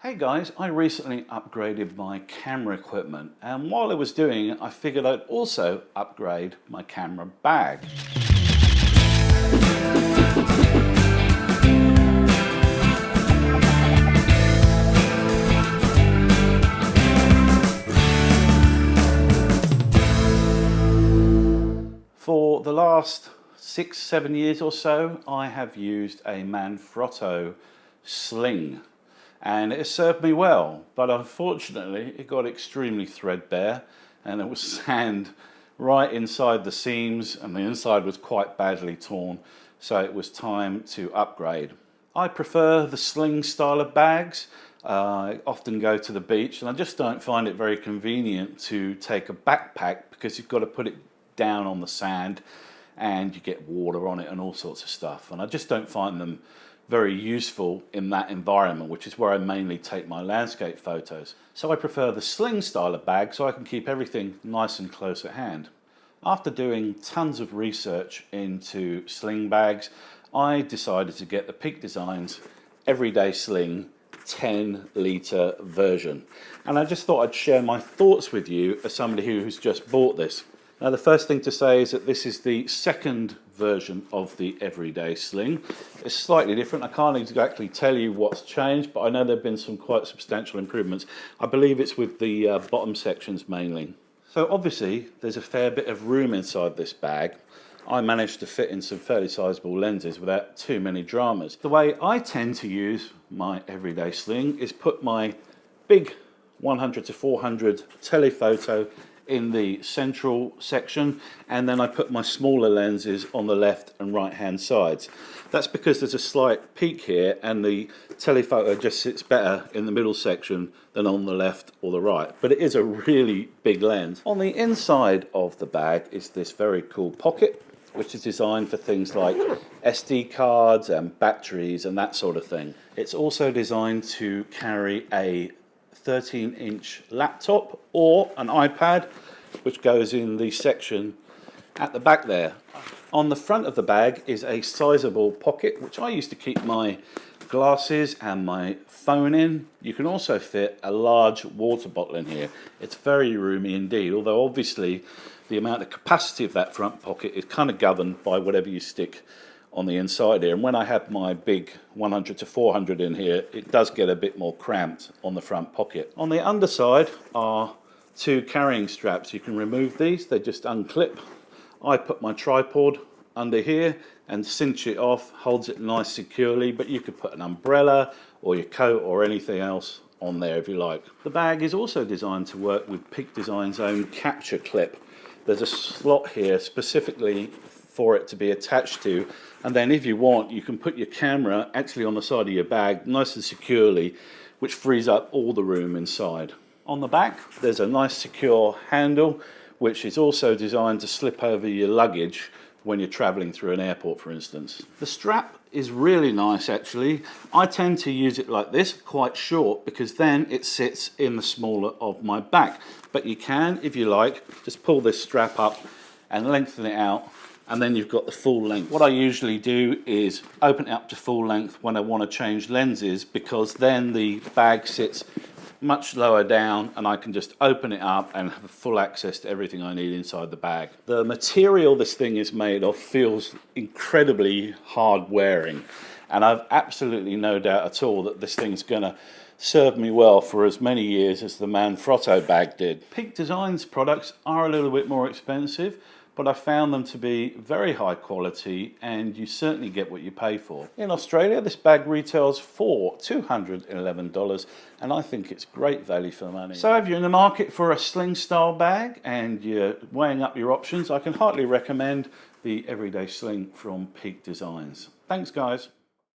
Hey guys, I recently upgraded my camera equipment, and while I was doing it, I figured I'd also upgrade my camera bag. For the last 6-7 years or so, I have used a Manfrotto Sling. And it served me well, but unfortunately it got extremely threadbare and it was sand right inside the seams and the inside was quite badly torn, so it was time to upgrade. I prefer the sling style of bags. I often go to the beach and I just don't find it very convenient to take a backpack because you've got to put it down on the sand and you get water on it and all sorts of stuff, and I just don't find them very useful in that environment, which is where I mainly take my landscape photos. So I prefer the sling style of bag so I can keep everything nice and close at hand. After doing tons of research into sling bags, I decided to get the Peak Designs Everyday Sling 10-litre version. And I just thought I'd share my thoughts with you as somebody who's just bought this. Now, the first thing to say is that this is the second version of the Everyday Sling. It's slightly different. I can't exactly tell you what's changed, but I know there have been some quite substantial improvements. I believe it's with the bottom sections mainly. So obviously there's a fair bit of room inside this bag. I managed to fit in some fairly sizable lenses without too many dramas. The way I tend to use my Everyday Sling is put my big 100-400 telephoto in the central section, and then I put my smaller lenses on the left and right hand sides. That's because there's a slight peak here and the telephoto just sits better in the middle section than on the left or the right, but it is a really big lens. On the inside of the bag is this very cool pocket, which is designed for things like SD cards and batteries and that sort of thing. It's also designed to carry a 13-inch laptop or an iPad, which goes in the section at the back there. On the front of the bag is a sizable pocket, which I used to keep my glasses and my phone in. You can also fit a large water bottle in here. It's very roomy indeed, although obviously the amount of capacity of that front pocket is kind of governed by whatever you stick on the inside here. And when I have my big 100-400 in here, it does get a bit more cramped on the front pocket. On the underside are two carrying straps. You can remove these, they just unclip. I put my tripod under here and cinch it off, holds it nice securely, but you could put an umbrella or your coat or anything else on there if you like. The bag is also designed to work with Peak Designs' own capture clip. There's a slot here specifically for it to be attached to, and then if you want you can put your camera actually on the side of your bag nice and securely, which frees up all the room inside. On the back there's a nice secure handle which is also designed to slip over your luggage when you're traveling through an airport, for instance. The strap is really nice actually. I tend to use it like this, quite short, because then it sits in the smaller of my back, but you can, if you like, just pull this strap up and lengthen it out, and then you've got the full length. What I usually do is open it up to full length when I want to change lenses, because then the bag sits much lower down and I can just open it up and have full access to everything I need inside the bag. The material this thing is made of feels incredibly hard wearing, and I've absolutely no doubt at all that this thing's gonna serve me well for as many years as the Manfrotto bag did. Peak Designs products are a little bit more expensive, but I found them to be very high quality and you certainly get what you pay for. In Australia, this bag retails for $211 and I think it's great value for money. So if you're in the market for a sling style bag and you're weighing up your options, I can heartily recommend the Everyday Sling from Peak Designs. Thanks guys.